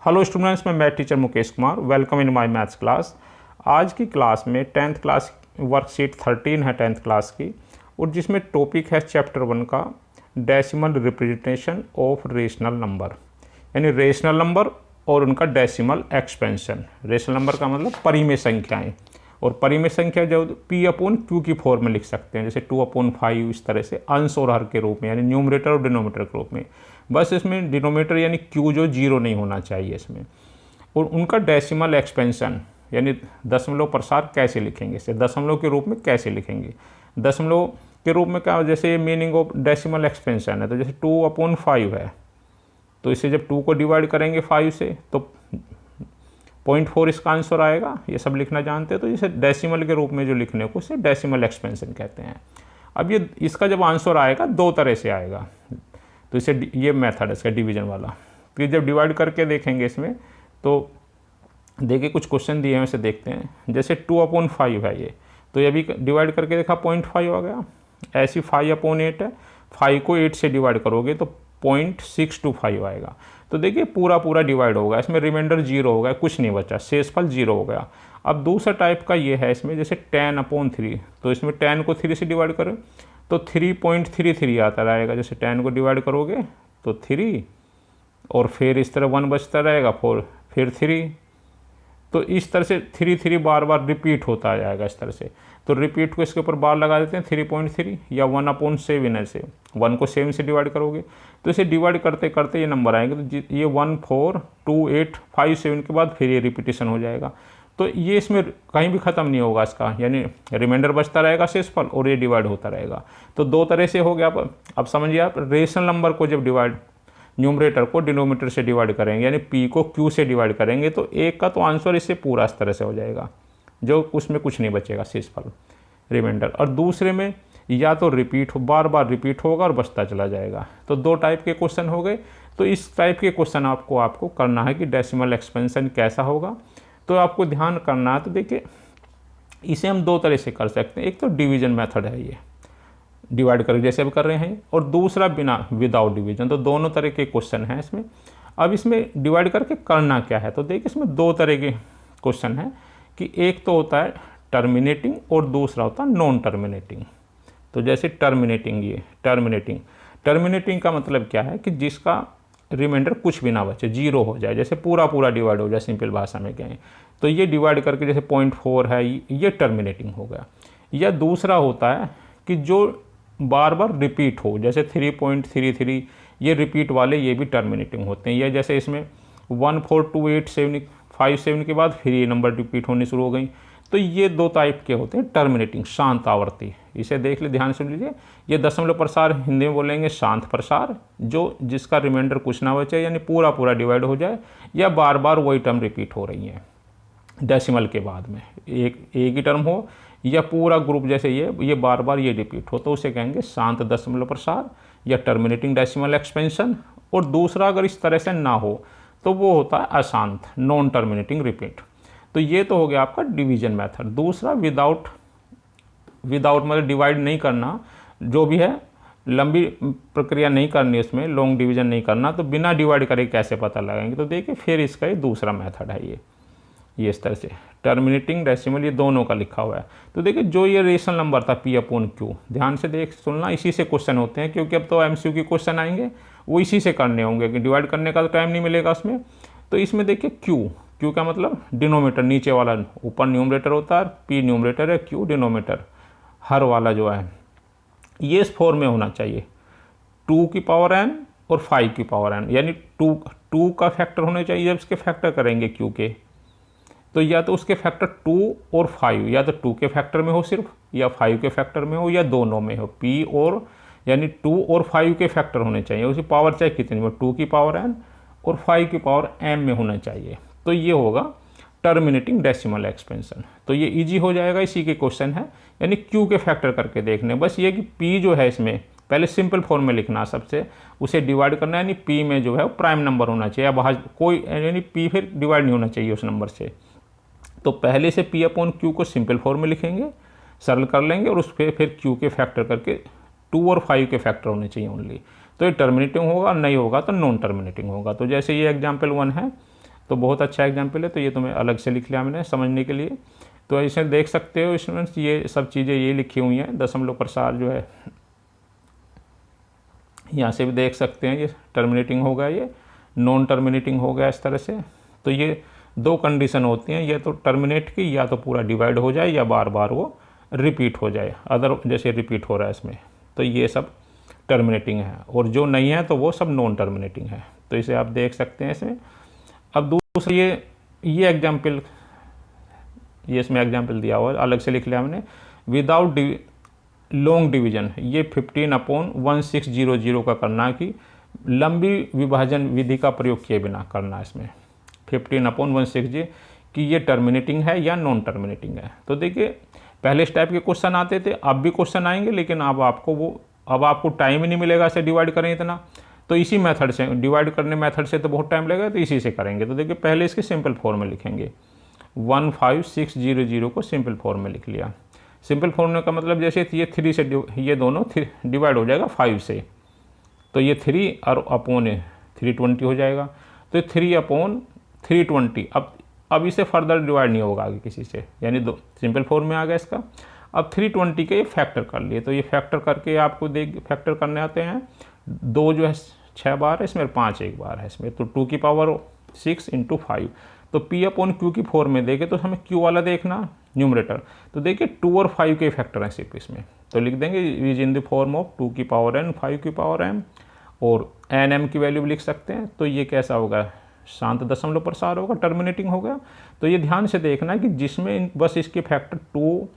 Hello students, मैं math teacher Mukesh Kumar. Welcome in my maths class. आज की क्लास में 10th क्लास वर्कशीट 13 है 10th क्लास की, और जिसमें टॉपिक है चैप्टर 1 का decimal representation of rational number, यानी रेशनल नंबर और उनका डेसिमल एक्सपेंशन। रेशनल नंबर का मतलब परिमेय संख्याएं, और परिमेय संख्या जो P/Q की फॉर्म में लिख सकते हैं, जैसे 2/5 इस तरह से, अंश और हर के रूप में, यानी न्यूमरेटर और डिनोमिनेटर के रूप में। बस इसमें डिनोमिनेटर यानी Q जो जीरो नहीं होना चाहिए इसमें। और उनका डेसिमल एक्सपेंशन यानी दशमलव प्रसार कैसे लिखेंगे, इसे दशमलव के रूप में कैसे लिखेंगे। दशमलव के रूप में क्या, जैसे मीनिंग ऑफ डेसिमल एक्सपेंशन है, तो जैसे 2/5 है, तो इसे जब 2 को डिवाइड करेंगे 5 से तो 0.4 इसका आंसर आएगा। ये सब लिखना जानते हैं, तो इसे डेसिमल के रूप में जो लिखने को इसे डेसिमल एक्सपेंशन कहते हैं। अब ये इसका जब आंसर आएगा दो तरह से आएगा, तो इसे ये मेथड है इसका डिवीजन वाला। फिर जब डिवाइड करके देखेंगे इसमें, तो देखिए कुछ क्वेश्चन दिए हैं, उसे देखते हैं। जैसे 2/5 है ये, तो ये भी डिवाइड करके देखा 0.5 आ गया। ऐसी 5/8 है, 5 को 8 से डिवाइड करोगे तो 0.625 आएगा। तो देखिए पूरा पूरा डिवाइड होगा, इसमें रिमाइंडर जीरो होगा, कुछ नहीं बचा, शेषफल जीरो हो गया। अब दूसरा टाइप का ये है, इसमें जैसे 10/3, तो इसमें 10 को 3 से डिवाइड करें तो 3.33 आता रहेगा। जैसे 10 को डिवाइड करोगे तो 3, और फिर इस तरह 1 बचता रहेगा, 4, फिर 3, तो इस तरह से 3 बार बार रिपीट होता जाएगा इस तरह से। तो रिपीट को इसके ऊपर बार लगा देते हैं 3.3, या 1/7 ऐसे, 1 को 7 से डिवाइड करोगे तो इसे डिवाइड करते करते ये नंबर आएंगे। तो ये 1 4 2 8 5 7 के बाद फिर ये रिपीटेशन हो जाएगा। तो ये इसमें कहीं भी ख़त्म नहीं होगा इसका, यानी रिमाइंडर बचता रहेगा शेषफल, और ये डिवाइड होता रहेगा। तो दो तरह से हो गया। अब समझिए आप, रेशनल नंबर को जब डिवाइड, न्यूमरेटर को डिनोमिनेटर से डिवाइड करेंगे, यानी P को Q से डिवाइड करेंगे, तो एक का तो आंसर इससे पूरा इस तरह से हो जाएगा, जो उसमें कुछ नहीं बचेगा शेषफल, रिमाइंडर। और दूसरे में या तो रिपीट हो, बार बार रिपीट होगा और बचता चला जाएगा। तो दो टाइप के क्वेश्चन हो गए। तो इस टाइप के क्वेश्चन आपको करना है कि डेसिमल एक्सपेंशन कैसा होगा, तो आपको ध्यान करना है। तो देखिए इसे हम दो तरह से कर सकते हैं। एक तो डिवीजन मेथड है, ये डिवाइड करके जैसे अब कर रहे हैं, और दूसरा बिना विदाउट डिवीजन। तो दोनों तरह के क्वेश्चन हैं इसमें। अब इसमें डिवाइड करके करना क्या है, तो देखिए इसमें दो तरह के क्वेश्चन हैं, कि एक तो होता है टर्मिनेटिंग और दूसरा होता है नॉन टर्मिनेटिंग। तो जैसे टर्मिनेटिंग, ये टर्मिनेटिंग का मतलब क्या है कि जिसका रिमाइंडर कुछ भी ना बचे, जीरो हो जाए, जैसे पूरा पूरा डिवाइड हो जाए, सिंपल भाषा में कहें तो ये डिवाइड करके जैसे 0.4 है, ये टर्मिनेटिंग हो गया। या दूसरा होता है कि जो बार बार रिपीट हो, जैसे 3.33, ये रिपीट वाले ये भी टर्मिनेटिंग होते हैं। या जैसे इसमें 1 4 2 8 7 5 7 के बाद फिर ये नंबर रिपीट होनी शुरू हो गई। तो ये दो टाइप के होते हैं टर्मिनेटिंग, शांत आवर्ती। इसे देख ले, ध्यान सुन लीजिए। ये दशमलव प्रसार हिंदी में बोलेंगे शांत प्रसार, जो जिसका रिमाइंडर कुछ ना बचे, यानी पूरा पूरा डिवाइड हो जाए, या बार बार वही टर्म रिपीट हो रही हैं डेसिमल के बाद में, एक ही टर्म हो, या पूरा ग्रुप जैसे ये बार बार ये रिपीट हो, तो उसे कहेंगे शांत दशमलव प्रसार या टर्मिनेटिंग डेसिमल एक्सपेंशन। और दूसरा अगर इस तरह से ना हो तो वो होता है अशांत, नॉन टर्मिनेटिंग रिपीट। तो ये तो हो गया आपका डिवीजन मेथड। दूसरा विदाउट मतलब डिवाइड नहीं करना, जो भी है लंबी प्रक्रिया नहीं करनी, इसमें लॉन्ग डिवीजन नहीं करना, तो बिना डिवाइड करे कैसे पता लगाएंगे। तो देखिए फिर इसका ये दूसरा मेथड है, ये इस तरह से टर्मिनेटिंग डेसिमल, ये दोनों का लिखा हुआ है। तो देखिए जो ये रेशनल नंबर था P/Q, ध्यान से देख सुनना, इसी से क्वेश्चन होते हैं, क्योंकि अब तो MCQ के क्वेश्चन आएंगे, वो इसी से करने होंगे, कि डिवाइड करने का तो टाइम नहीं मिलेगा उसमें। तो इसमें देखिए Q का मतलब डिनोमिनेटर, नीचे वाला, ऊपर न्यूमरेटर होता है, P न्यूमरेटर है, Q डिनोमिनेटर, हर वाला जो है ये इस फॉर्म में होना चाहिए, 2 की पावर n और 5 की पावर n, यानी 2 का फैक्टर होने चाहिए। जब इसके फैक्टर करेंगे Q के, तो या तो उसके फैक्टर 2 और 5, या तो 2 के फैक्टर में हो सिर्फ, या 5 के फैक्टर में हो, या दोनों में हो। P और यानी 2 और 5 के फैक्टर होने चाहिए, उसकी पावर चाहे कितनी हो, 2 की पावर n और 5 की पावर m में होना चाहिए। तो ये होगा टर्मिनेटिंग डेसिमल एक्सपेंशन। तो ये इजी हो जाएगा, इसी के क्वेश्चन है, यानी Q के फैक्टर करके देखने। बस ये कि P जो है इसमें पहले सिंपल फॉर्म में लिखना सबसे, उसे डिवाइड करना, यानी P में जो है वो प्राइम नंबर होना चाहिए, या बाहर कोई, यानी P फिर डिवाइड नहीं होना चाहिए उस नंबर से। तो पहले से P/Q को सिंपल फॉर्म में लिखेंगे, सरल कर लेंगे, और उस पर फिर Q के फैक्टर करके 2 और 5 के फैक्टर होने चाहिए ओनली। तो ये टर्मिनेटिंग होगा, नहीं होगा तो नॉन टर्मिनेटिंग होगा। तो जैसे ये एग्जाम्पल 1 है, तो बहुत अच्छा एग्जाम्पल है, तो ये तुम्हें अलग से लिख लिया मैंने समझने के लिए। तो इसे देख सकते हो स्टूडेंट्स, ये सब चीज़ें ये लिखी हुई हैं। दशमलव प्रसार जो है यहाँ से भी देख सकते हैं, ये टर्मिनेटिंग हो गया, ये नॉन टर्मिनेटिंग हो गया इस तरह से। तो ये दो कंडीशन होती हैं, या तो टर्मिनेट की, या तो पूरा डिवाइड हो जाए, या बार बार वो रिपीट हो जाए, अदर जैसे रिपीट हो रहा है इसमें, तो ये सब टर्मिनेटिंग है। और जो नहीं है तो वो सब नॉन टर्मिनेटिंग है। तो इसे आप देख सकते हैं इसमें। अब दूसरा ये एग्जाम्पल, ये इसमें एग्जाम्पल दिया हुआ है, अलग से लिख लिया मैंने। विदाउट लॉन्ग डिवीजन, ये 15/1600 का करना कि लंबी विभाजन विधि का प्रयोग किए बिना करना। इसमें 15/160 कि ये टर्मिनेटिंग है या नॉन टर्मिनेटिंग है। तो देखिए पहले इस टाइप के क्वेश्चन आते थे, अब भी क्वेश्चन आएंगे, लेकिन अब आपको टाइम ही नहीं मिलेगा इसे डिवाइड करें इतना। तो इसी मेथड से डिवाइड करने मेथड से तो बहुत टाइम लगेगा, तो इसी से करेंगे। तो देखिए पहले इसके सिंपल फॉर्म में लिखेंगे, 15600 को सिंपल फॉर्म में लिख लिया। सिंपल फॉर्म का मतलब जैसे ये 3 से ये दोनों डिवाइड हो जाएगा 5 से, तो ये 3 और अपॉन 320 हो जाएगा। तो 3/320। अब इसे फर्दर डिवाइड नहीं होगा आगे किसी से, यानी दो सिंपल फॉर्म में आ गया इसका। अब 320 के ये फैक्टर कर लिए, तो ये फैक्टर करके आपको फैक्टर करने आते हैं। 2 जो है 6 बार है इसमें, 5 एक बार है इसमें, तो 2 की पावर 6 × 5। तो P/Q की फॉर्म में देखें तो हमें Q वाला देखना न्यूमरेटर। तो देखिए 2 और 5 के फैक्टर हैं सिर्फ इसमें, तो लिख देंगे is in the form of 2 की पावर n 5 की पावर m, और nm की वैल्यू भी लिख सकते हैं। तो ये कैसा होगा, शांत दशमलव प्रसार होगा, टर्मिनेटिंग हो गया। तो ये ध्यान से देखना है कि जिसमें बस इसके फैक्टर 2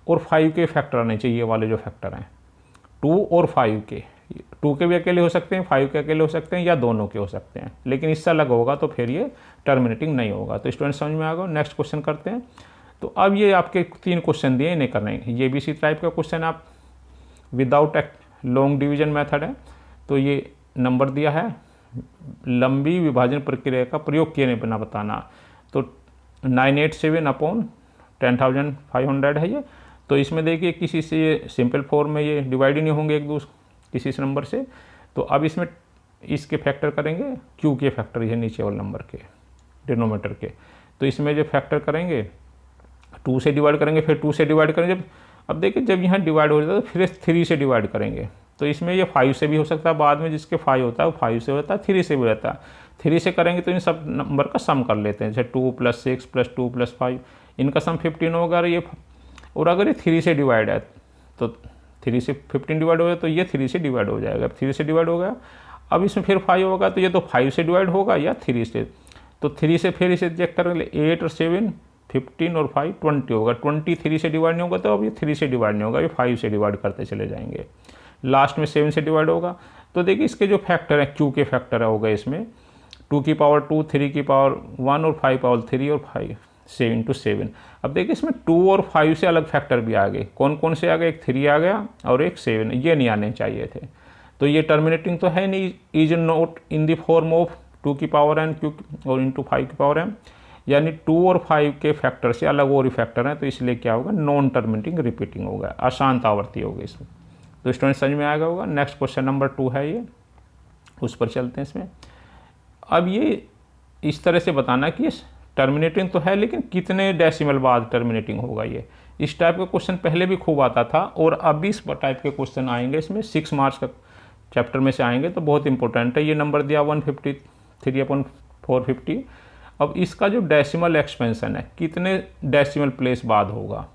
और 5 के फैक्टर आने चाहिए, ये वाले जो फैक्टर हैं 2 और 5 के। 2 के भी अकेले हो सकते हैं, 5 के अकेले हो सकते हैं, या दोनों के हो सकते हैं, लेकिन इससे अलग होगा तो फिर ये टर्मिनेटिंग नहीं होगा। तो स्टूडेंट समझ में आ गया। नेक्स्ट क्वेश्चन करते हैं। तो अब ये आपके 3 क्वेश्चन दिए, इन्हें करना है। ये भी इसी टाइप का क्वेश्चन आप विदाउट लॉन्ग डिवीजन मेथड है। तो ये नंबर दिया है, लंबी विभाजन प्रक्रिया का प्रयोग किए बिना बताना। तो 987/10,500 है ये। तो इसमें देखिए किसी से ये सिंपल फॉर्म में ये डिवाइड ही नहीं होंगे एक दूसरे किसी से नंबर से। तो अब इसमें इसके फैक्टर करेंगे, क्यू के फैक्टर ये नीचे वाले नंबर के डिनोमीटर के। तो इसमें जो फैक्टर करेंगे 2 से डिवाइड करेंगे, फिर 2 से डिवाइड करेंगे। अब देखिए जब यहाँ डिवाइड हो जाता है तो फिर 3 से डिवाइड करेंगे। तो इसमें ये 5 से भी हो सकता है, बाद में जिसके 5 होता है वो 5 से होता है, 3 से भी रहता है। 3 से करेंगे तो इन सब नंबर का सम कर लेते हैं, जैसे 2 + 6 + 2 + 5, इनका सम 15 होगा। और अगर ये 3 से डिवाइड है तो 3 से 15 डिवाइड हो गया, तो ये 3 से डिवाइड हो जाएगा। 3 से डिवाइड हो गया, अब इसमें फिर 5 होगा, तो ये तो 5 से डिवाइड होगा या 3 से। तो 3 से फिर इसे चेक करेंगे, 8 और 7 15 और 5 20 होगा। 20 3 से डिवाइड नहीं होगा, तो अब ये 3 से डिवाइड नहीं होगा, ये 5 से डिवाइड करते चले जाएंगे। लास्ट में 7 से डिवाइड होगा। तो देखिए इसके जो फैक्टर हैं, क्यू के फैक्टर हो गए इसमें 2 की पावर 2, 3 की पावर 1 और 5 पावर 3 और 5 7 × 7। अब देखिए इसमें 2 और 5 से अलग फैक्टर भी आ गए। कौन कौन से आ गए, एक 3 आ गया और एक 7, ये नहीं आने चाहिए थे। तो ये टर्मिनेटिंग तो है नहीं, is not in the form of 2 की पावर n क्यू और इंटू 5 की पावर m, यानी 2 और 5 के फैक्टर से अलग और ही फैक्टर हैं। तो इसलिए क्या होगा, नॉन टर्मिनेटिंग रिपीटिंग होगा, अशांत आवर्ती होगी इसमें। तो स्टूडेंट समझ में आ गया होगा। नेक्स्ट क्वेश्चन नंबर 2 है ये, उस पर चलते हैं इसमें। अब ये इस तरह से बताना कि ये टर्मिनेटिंग तो है, लेकिन कितने डेसिमल बाद टर्मिनेटिंग होगा। ये इस टाइप का क्वेश्चन पहले भी खूब आता था, और अब भी इस टाइप के क्वेश्चन आएंगे इसमें। 6 मार्क्स का चैप्टर में से आएंगे, तो बहुत इंपॉर्टेंट है। ये नंबर दिया 153/450। अब इसका जो डेसिमल एक्सपेंशन है, कितने डेसिमल प्लेस बाद होगा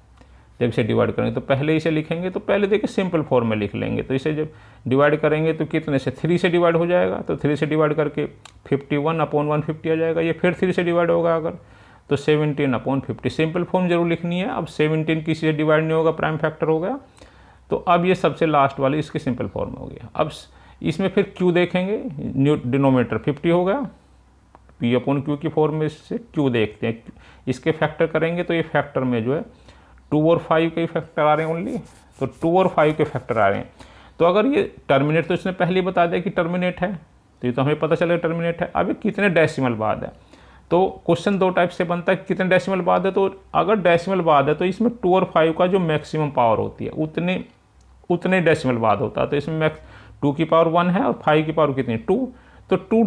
जब इसे डिवाइड करेंगे। तो पहले इसे लिखेंगे, तो पहले देखिए सिंपल फॉर्म में लिख लेंगे। तो इसे जब डिवाइड करेंगे तो कितने से, 3 से डिवाइड हो जाएगा। तो 3 से डिवाइड करके 51/150 आ जाएगा। ये फिर 3 से डिवाइड होगा अगर, तो 17/50। सिंपल फॉर्म जरूर लिखनी है। अब 17 किसी से डिवाइड नहीं होगा, प्राइम फैक्टर हो गया। तो अब ये सबसे लास्ट वाली इसके सिंपल फॉर्म हो गया। अब इसमें फिर क्यू देखेंगे, डिनोमीटर 50 हो गया, P/Q की फॉर्म में से क्यू देखते हैं, इसके फैक्टर करेंगे। तो ये फैक्टर में जो है 2 और 5 के फैक्टर आ रहे हैं ओनली, तो 2 और 5 के फैक्टर आ रहे हैं। तो अगर ये टर्मिनेट, तो इसने पहले ही बता दिया कि टर्मिनेट है, तो ये तो हमें पता चलेगा टर्मिनेट है। अब ये कितने डेसिमल बाद है, तो क्वेश्चन 2 टाइप से बनता है, कितने डेसिमल बाद है। तो अगर डेसिमल बाद है तो इसमें 2 और 5 का जो मैक्सिमम पावर होती है उतने डेसिमल बाद होता है। तो इसमें 2 की पावर 1 है और 5 की पावर कितनी 2, तो 2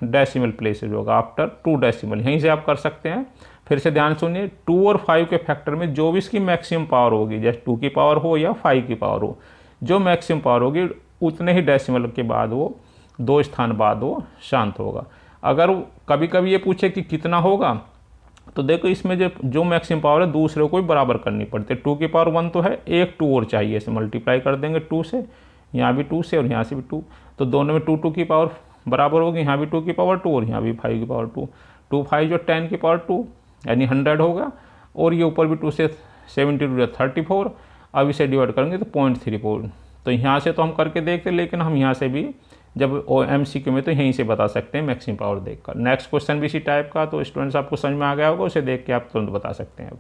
डेसिमल प्लेसेज होगा आफ्टर 2 डेसिमल, यहीं से आप कर सकते हैं। फिर से ध्यान सुनिए, 2 और 5 के फैक्टर में जो भी इसकी मैक्सिमम पावर होगी, जैसे 2 की पावर हो या 5 की पावर हो, जो मैक्सिमम पावर होगी उतने ही डेसिमल के बाद वो 2 स्थान बाद वो शांत होगा। अगर कभी कभी ये पूछे कि कितना होगा, तो देखो इसमें जो मैक्सिमम पावर है दूसरे को भी बराबर करनी पड़ती है। 2 की पावर 1 तो है, एक 2 और चाहिए, इसे मल्टीप्लाई कर देंगे 2 से, यहाँ भी 2 से और यहाँ से भी 2, तो दोनों में 2 की पावर बराबर होगी, यहाँ भी 2 की पावर 2 और यहाँ भी 5 की पावर 2, 2 5 जो 10 की पावर 2 यानी 100 होगा, और ये ऊपर भी 2 से 72 34, अब इसे डिवाइड करेंगे तो 0.34। तो यहाँ से तो हम करके देखते, लेकिन हम यहाँ से भी जब MCQ में तो यहीं से बता सकते हैं मैक्सिमम पावर देखकर। नेक्स्ट क्वेश्चन भी इसी टाइप का, तो स्टूडेंट्स आपको समझ में आ गया होगा, उसे देख के आप तुरंत बता सकते हैं।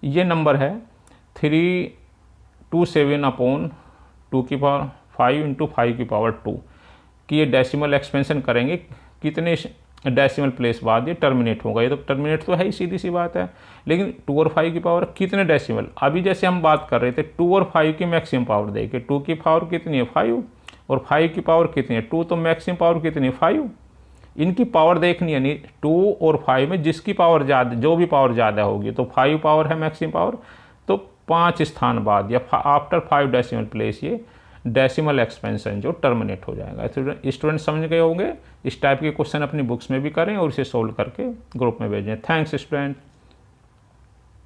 ये नंबर है 327 अपॉन 2 की पावर 5 इंटू 5 की पावर 2 कि ये डेसिमल एक्सपेंशन करेंगे कितने डेसिमल प्लेस बाद ये टर्मिनेट होगा। ये तो टर्मिनेट तो है ही, सीधी सी बात है, लेकिन 2 और 5 की पावर कितने डेसिमल, अभी जैसे हम बात कर रहे थे 2 और 5 की मैक्सिमम पावर देखे, 2 की पावर कितनी है 5 और 5 की पावर कितनी है 2, तो मैक्सिमम पावर कितनी है 5। इनकी पावर देखनी है, नहीं 2 और 5 में जिसकी पावर ज़्यादा, जो भी पावर ज़्यादा होगी, तो 5 पावर है मैक्सिमम पावर, तो 5 स्थान बाद या आफ्टर 5 डेसिमल प्लेस ये डेसिमल एक्सपेंशन जो टर्मिनेट हो जाएगा। तो स्टूडेंट समझ गए होंगे। इस टाइप के क्वेश्चन अपनी बुक्स में भी करें और इसे सोल्व करके ग्रुप में भेजें। Thanks student.